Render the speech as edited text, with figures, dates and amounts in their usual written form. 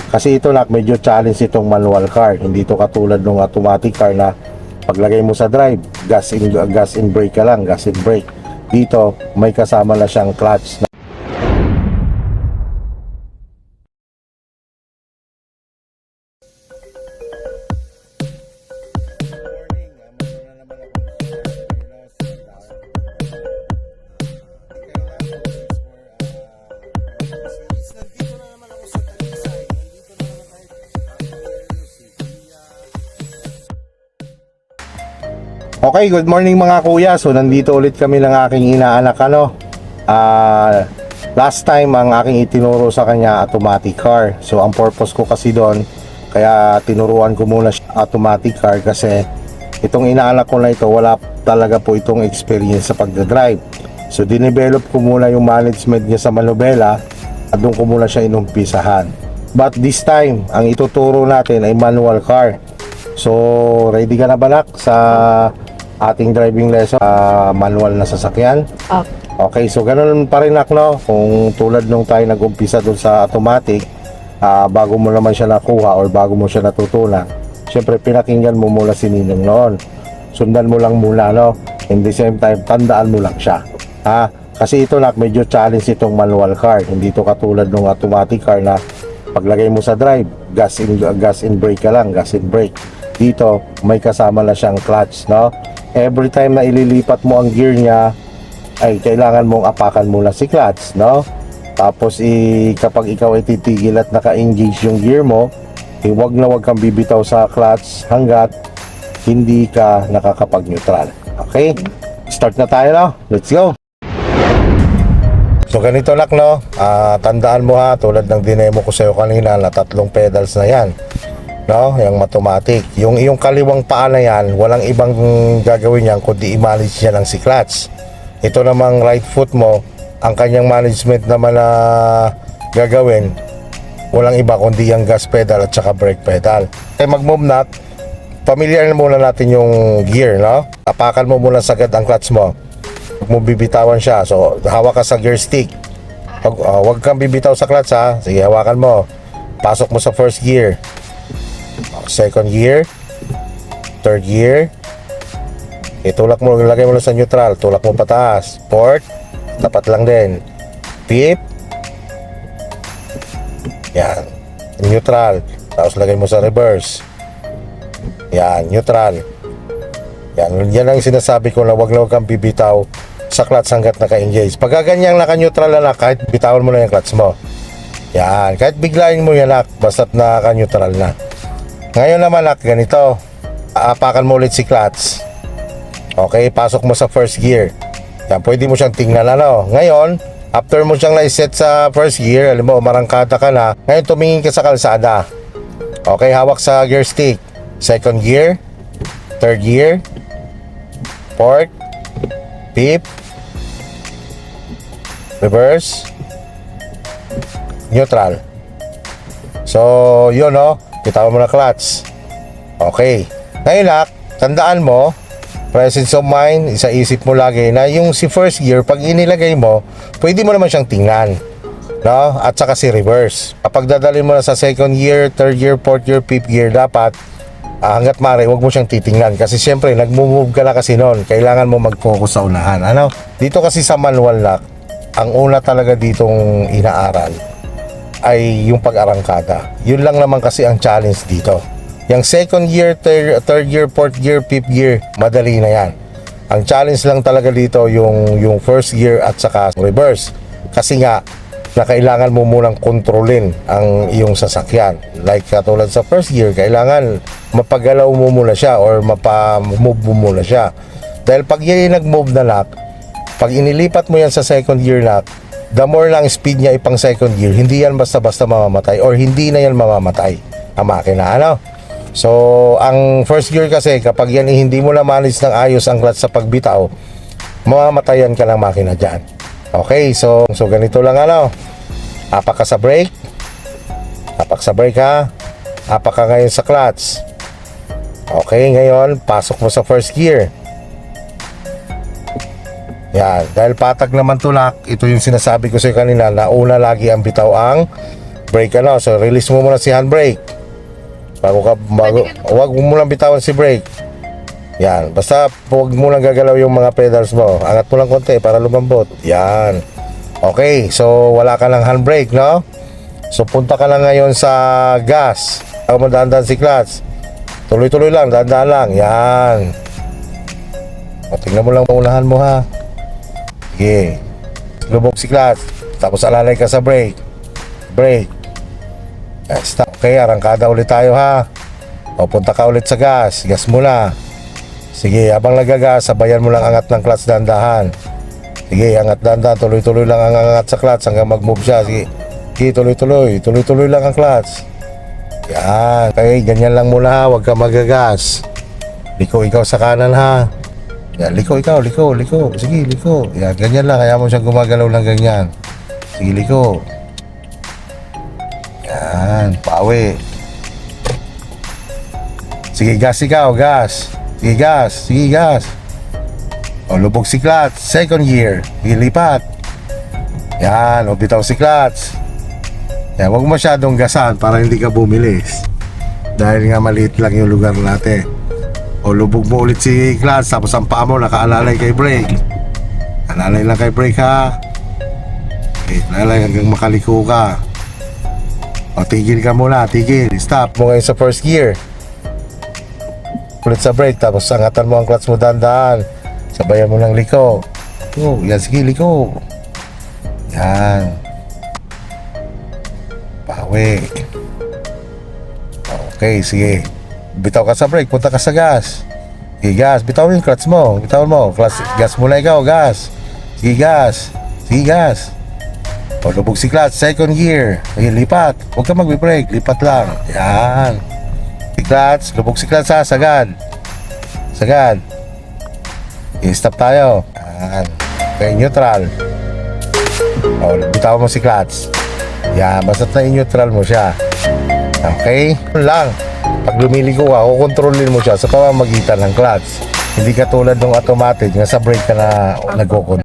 Kasi ito nak, medyo challenge itong manual car. Hindi to katulad ng automatic car na paglagay mo sa drive, gas in brake ka lang, gas in brake. Dito may kasama na siyang clutch. Okay, good morning mga kuya. So nandito ulit kami ng aking inaanak last time ang aking itinuro sa kanya automatic car. So ang purpose ko kasi doon, kaya tinuruan ko muna siya automatic car kasi itong inaanak ko na ito, wala talaga po itong experience sa pagdadrive. So dinevelop ko muna yung management niya sa manubela at doon ko muna siya inumpisahan. But this time, ang ituturo natin ay manual car. So ready ka na ba nak sa ating driving lesson, manual na sasakyan? Okay, so ganun pa rin nak, no? Kung tulad nung tayo nag-umpisa dun sa automatic, bago mo naman siya nakuha or bago mo siya natutunan, syempre pinakinggan mo muna si Ninong noon. Sundan mo lang muna, no? In the same time, tandaan mo lang siya, ha? Kasi ito nak, medyo challenge itong manual car. Hindi to katulad ng automatic car na paglagay mo sa drive, gas in brake ka lang, gas in brake. Dito may kasama na siyang clutch, no? Every time na ililipat mo ang gear niya ay kailangan mong apakan muna si clutch, no? Tapos kapag ikaw ay titigil at naka-engage yung gear mo, huwag kang bibitaw sa clutch hanggat hindi ka nakakapag-neutral. Okay? Start na tayo, no? Let's go! So ganito nak, no? Tandaan mo ha, tulad ng dinemo ko sa'yo kanina na 3 pedals na yan, no? Yung automatic. Yung iyong kaliwang paa na yan, walang ibang gagawin yan kundi i-manage niya ng si clutch. Ito namang right foot mo, ang kanyang management naman na gagawin, walang iba kundi yung gas pedal at saka brake pedal. Mag-move nak, familiar na muna natin yung gear, no? Apakan mo muna sagad ang clutch mo. Huwag mo bibitawan siya. So hawak ka sa gear stick. Huwag kang bibitaw sa clutch, ha. Sige, hawakan mo. Pasok mo sa first gear, second gear, third gear. Itulak mo, ilagay mo lang sa neutral, tulak mo pataas, fourth, tapat lang din, fifth, yan, neutral, tapos lagay mo sa reverse, yan, neutral, yan ang sinasabi ko na wag kang bibitaw sa clutch hanggat naka-engage. Pag ganyang naka-neutral na kahit bitawan mo na yung clutch mo, yan, kahit biglayin mo yan basta't naka-neutral na. Ngayon naman ganito, aapakan mo ulit si clutch. Okay, pasok mo sa first gear. Yan, pwede mo siyang tingnan, ano. Ngayon, after mo siyang na-set sa first gear, alam mo, marangkada ka na, ngayon tumingin ka sa kalsada. Okay, hawak sa gear stick. Second gear, third gear, fourth, fifth, reverse, neutral. So, yun, no? Bitawan mo na clutch. Okay. Ngayon nak, tandaan mo, presence of mind, isa-isip mo lagi na yung si first gear, pag inilagay mo, pwede mo naman siyang tingnan, no? At saka si reverse. Kapag dadalhin mo na sa second gear, third gear, fourth gear, fifth gear, dapat hanggat maaari, huwag mo siyang titingnan. Kasi siyempre, nag-move ka na kasi noon. Kailangan mo mag-focus sa unahan, ano? Dito kasi sa manual lock, ang una talaga ditong inaaral ay yung pag-arangkada. Yun lang naman kasi ang challenge dito. Yung second gear, third gear, fourth gear, fifth gear, madali na yan. Ang challenge lang talaga dito yung first gear at saka reverse. Kasi nga, na kailangan mo munang kontrolin ang iyong sasakyan. Like katulad sa first gear, kailangan mapagalaw mo muna siya or mapa-move mo muna siya. Dahil pag yan nag-move na lock, pag inilipat mo yan sa second gear lock, the more lang speed niya ipang second gear, hindi yan basta-basta mamamatay or hindi na yan mamamatay ang makina, ano? So, ang first gear kasi, kapag yan hindi mo na manage ng ayos ang clutch sa pagbitaw, mamamatayan ka ng makina dyan. Okay, so ganito lang, ano? Apak ka sa brake. Apak sa brake, ha? Apak ka ngayon sa clutch. Okay, ngayon, pasok mo sa first gear. Yan, dahil patag naman tulak, ito yung sinasabi ko sa kanina na una lagi ang bitaw ang brake ano. So release mo muna si handbrake. Wag mo lang bitawan si brake. Yan, basta huwag mo lang gagalaw yung mga pedals mo. Angat mo lang konti para lumambot. Yan. Okay, so wala ka ng handbrake, no? So punta ka na ngayon sa gas. Ako dahan-dahan si clutch. Tuloy-tuloy lang, dahan-dahan lang. Yan. O, tingnan mo lang maunahan mo ha. Sige. Lubog si clutch. Tapos alalay ka sa brake. Brake. Stop. Okay, arangkada ulit tayo ha. O, punta ka ulit sa gas. Gas mo na. Sige, habang nagagas, sabayan mo lang angat ng clutch dahan-dahan. Sige, angat dahan-dahan. Tuloy-tuloy lang ang angat sa clutch hanggang mag-move siya. Sige, sige, tuloy-tuloy. Tuloy-tuloy lang ang clutch. Yan. Okay, ganyan lang muna ha. Huwag ka magagas. Liko ikaw sa kanan ha. Yan, liko ikaw, liko. Sige, liko. Yan, ganyan lang. Kaya mo siyang gumagalaw ng ganyan. Sige, liko. Yan, pawi. Sige, gas ikaw, gas. Sige, gas. Sige, gas. O, lubog si clutch. Second gear. Sige, lipat. Yan, o, bitaw si clutch. Yan, huwag masyadong gasan para hindi ka bumilis. Dahil nga maliit lang yung lugar natin. O, lubog mo ulit si clutch. Tapos ang paa mo nakaalalay kay brake. Alalay lang kay brake ha. Okay, alalay hanggang makaliko ka. O, tigil ka muna. Tigil. Stop mo ngayon sa first gear. Ulit sa brake, tapos angatan mo ang clutch mo dahan-dahan. Sabayan mo ng liko. Oh, yan, sige, liko. Yan. Pawi. Okay, sige. Bitaw ka sa brake, punta ka sa gas. Sige, gas. Bitaw yung clutch mo. Bitaw mo. Gas muna ikaw, gas. Sige, gas. Sige, gas. O, lubog si clutch, second gear. Sige, lipat. Huwag ka mag-brake, lipat lang. Yan. Clutch, lubog si clutch ha, sagad. Sagad. I-stop tayo. Yan. Okay, neutral. O, bitaw mo si clutch. Yan, basta na i-neutral mo siya. Okay? Lang. Pag lumiligo ka, kukontrolin mo siya sa pamamagitan ng clutch. Hindi katulad ng automatic na sa brake ka na nagkukon.